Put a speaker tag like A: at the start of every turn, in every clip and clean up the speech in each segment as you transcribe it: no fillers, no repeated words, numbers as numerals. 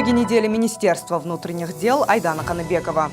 A: Итоги недели Министерства внутренних дел Айдана Каныбекова.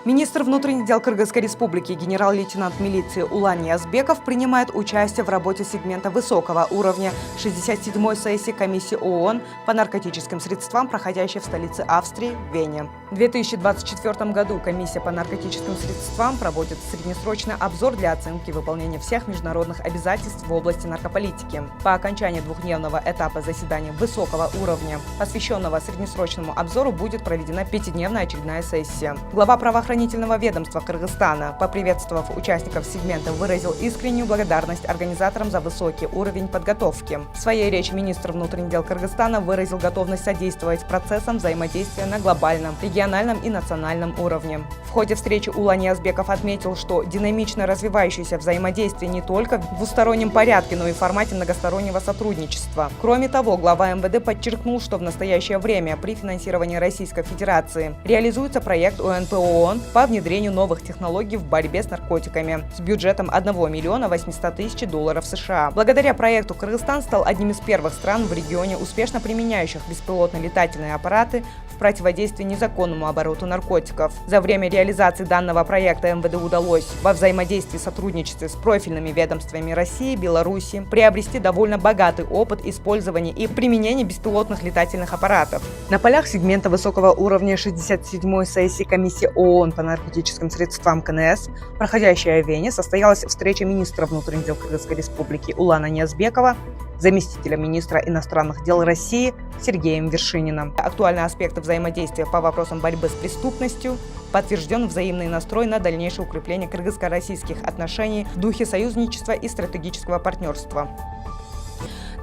A: Министр внутренних дел Кыргызской республики генерал-лейтенант милиции Улан Ниязбеков принимает участие в работе сегмента высокого уровня 67-й сессии комиссии ООН по наркотическим средствам, проходящей в столице Австрии, Вене. В 2024 году комиссия по наркотическим средствам проводит среднесрочный обзор для оценки выполнения всех международных обязательств в области наркополитики. По окончании двухдневного этапа заседания высокого уровня, посвященного среднесрочному обзору, будет проведена пятидневная очередная сессия. Глава правоохранительного ведомства Кыргызстана, поприветствовав участников сегмента, выразил искреннюю благодарность организаторам за высокий уровень подготовки. В своей речи министр внутренних дел Кыргызстана выразил готовность содействовать процессам взаимодействия на глобальном, региональном и национальном уровне. В ходе встречи Улан Ниязбеков отметил, что динамично развивающееся взаимодействие не только в двустороннем порядке, но и в формате многостороннего сотрудничества. Кроме того, глава МВД подчеркнул, что в настоящее время при финансировании Российской Федерации реализуется проект УНП ООН по внедрению новых технологий в борьбе с наркотиками с бюджетом $1 800 000 США. Благодаря проекту Кыргызстан стал одним из первых стран в регионе, успешно применяющих беспилотные летательные аппараты в противодействии незаконному обороту наркотиков. За время реализации данного проекта МВД удалось во взаимодействии и сотрудничестве с профильными ведомствами России и Беларуси приобрести довольно богатый опыт использования и применения беспилотных летательных аппаратов. На полях сегмента высокого уровня 67-й сессии комиссии ООН по наркотическим средствам КНС, проходящая в Вене, состоялась встреча министра внутренних дел Кыргызской республики Улана Ниязбекова, заместителя министра иностранных дел России Сергеем Вершининым. Актуальные аспекты взаимодействия по вопросам борьбы с преступностью, подтвержден взаимный настрой на дальнейшее укрепление кыргызско-российских отношений в духе союзничества и стратегического партнерства.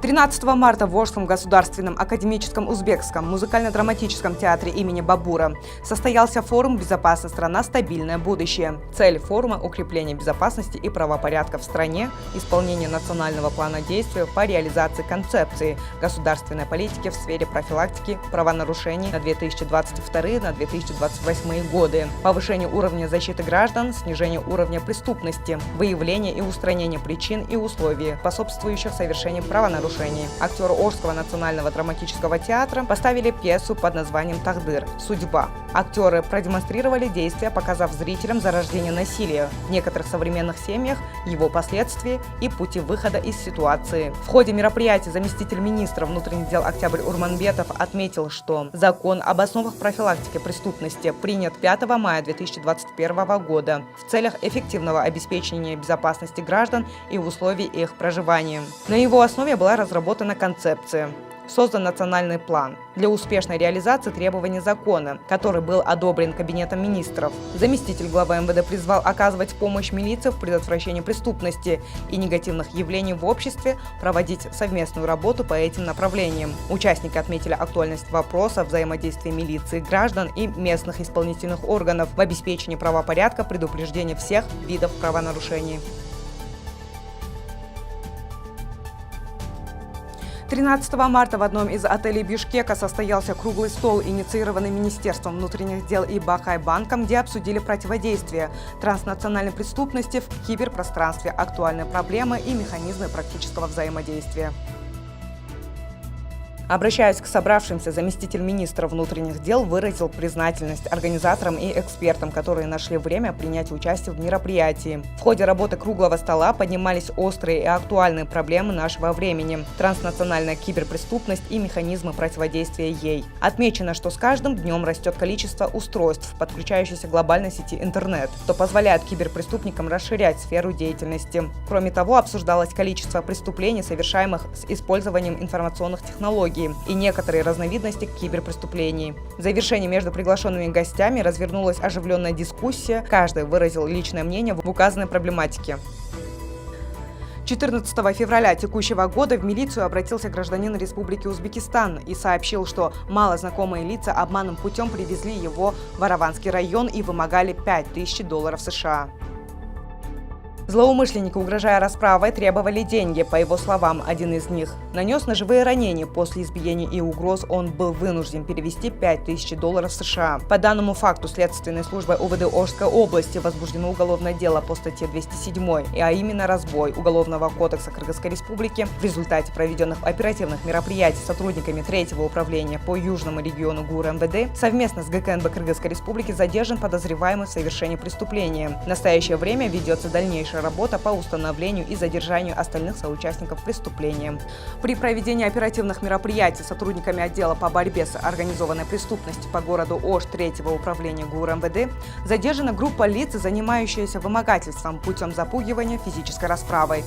A: 13 марта в Волжском государственном академическом узбекском музыкально-драматическом театре имени Бабура состоялся форум «Безопасная страна. Стабильное будущее». Цель форума – укрепление безопасности и правопорядка в стране, исполнение национального плана действия по реализации концепции государственной политики в сфере профилактики правонарушений на 2022-2028 годы, повышение уровня защиты граждан, снижение уровня преступности, выявление и устранение причин и условий, способствующих совершению правонарушений. Актеры Волжского национального драматического театра поставили пьесу под названием «Тагдыр. Судьба». Актеры продемонстрировали действия, показав зрителям зарождение насилия в некоторых современных семьях, его последствия и пути выхода из ситуации. В ходе мероприятия заместитель министра внутренних дел Октябрь Урманбетов отметил, что закон об основах профилактики преступности принят 5 мая 2021 года в целях эффективного обеспечения безопасности граждан и в условиях их проживания. На его основе была разработана концепция. Создан национальный план для успешной реализации требований закона, который был одобрен Кабинетом министров. Заместитель главы МВД призвал оказывать помощь милиции в предотвращении преступности и негативных явлений в обществе, проводить совместную работу по этим направлениям. Участники отметили актуальность вопроса взаимодействия милиции, граждан и местных исполнительных органов в обеспечении правопорядка, предупреждении всех видов правонарушений. 13 марта в одном из отелей Бишкека состоялся круглый стол, инициированный Министерством внутренних дел и Бахай-банком, где обсудили противодействие транснациональной преступности в киберпространстве, актуальные проблемы и механизмы практического взаимодействия. Обращаясь к собравшимся, заместитель министра внутренних дел выразил признательность организаторам и экспертам, которые нашли время принять участие в мероприятии. В ходе работы круглого стола поднимались острые и актуальные проблемы нашего времени, транснациональная киберпреступность и механизмы противодействия ей. Отмечено, что с каждым днем растет количество устройств, подключающихся к глобальной сети интернет, что позволяет киберпреступникам расширять сферу деятельности. Кроме того, обсуждалось количество преступлений, совершаемых с использованием информационных технологий, и некоторые разновидности киберпреступлений. В завершении между приглашенными гостями развернулась оживленная дискуссия, каждый выразил личное мнение в указанной проблематике. 14 февраля текущего года в милицию обратился гражданин Республики Узбекистан и сообщил, что малознакомые лица обманным путем привезли его в Араванский район и вымогали $5000 США. Злоумышленники, угрожая расправой, требовали деньги. По его словам, один из них нанес ножевые ранения. После избиений и угроз он был вынужден перевести $5000 США. По данному факту следственной службой УВД Ошской области возбуждено уголовное дело по статье 207, а именно разбой Уголовного кодекса Кыргызской Республики. В результате проведенных оперативных мероприятий сотрудниками 3-го управления по Южному региону ГУР МВД совместно с ГКНБ Кыргызской Республики задержан подозреваемый в совершении преступления. В настоящее время ведется дальнейшая работа по установлению и задержанию остальных соучастников преступления. При проведении оперативных мероприятий сотрудниками отдела по борьбе с организованной преступностью по городу Ош 3-го управления ГУР МВД задержана группа лиц, занимающаяся вымогательством путем запугивания физической расправой.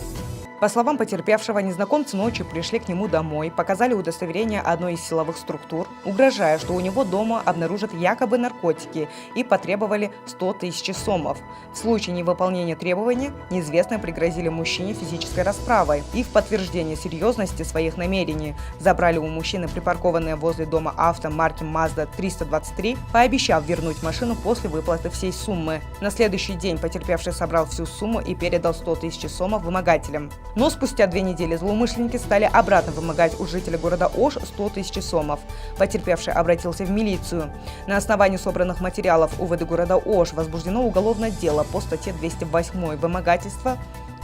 A: По словам потерпевшего, незнакомцы ночью пришли к нему домой, показали удостоверение одной из силовых структур, угрожая, что у него дома обнаружат якобы наркотики, и потребовали 100 000 сомов. В случае невыполнения требований неизвестные пригрозили мужчине физической расправой и в подтверждение серьезности своих намерений забрали у мужчины припаркованное возле дома авто марки Mazda 323, пообещав вернуть машину после выплаты всей суммы. На следующий день потерпевший собрал всю сумму и передал 100 000 сомов вымогателям. Но спустя 2 недели злоумышленники стали обратно вымогать у жителя города Ош 100 000 сомов. Потерпевший обратился в милицию. На основании собранных материалов УВД города Ош возбуждено уголовное дело по статье 208 «Вымогательство»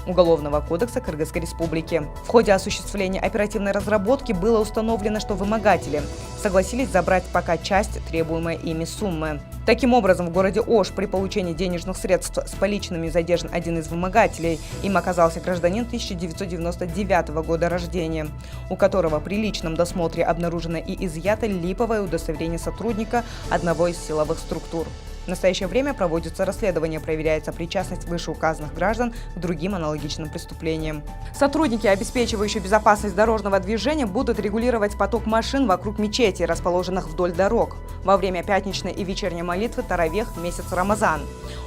A: Уголовного кодекса Кыргызской Республики. В ходе осуществления оперативной разработки было установлено, что вымогатели согласились забрать пока часть требуемой ими суммы. Таким образом, в городе Ош при получении денежных средств с поличными задержан один из вымогателей. Им оказался гражданин 1999 года рождения, у которого при личном досмотре обнаружено и изъято липовое удостоверение сотрудника одного из силовых структур. В настоящее время проводится расследование, проверяется причастность вышеуказанных граждан к другим аналогичным преступлениям. Сотрудники, обеспечивающие безопасность дорожного движения, будут регулировать поток машин вокруг мечетей, расположенных вдоль дорог, во время пятничной и вечерней молитвы Таравех месяц Рамазан.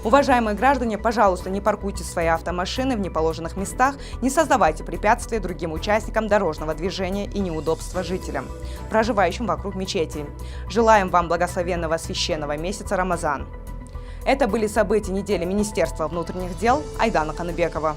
A: Уважаемые граждане, пожалуйста, не паркуйте свои автомашины в неположенных местах, не создавайте препятствия другим участникам дорожного движения и неудобства жителям, проживающим вокруг мечетей. Желаем вам благословенного священного месяца Рамазан. Это были события недели Министерства внутренних дел. Айдана Каныбекова.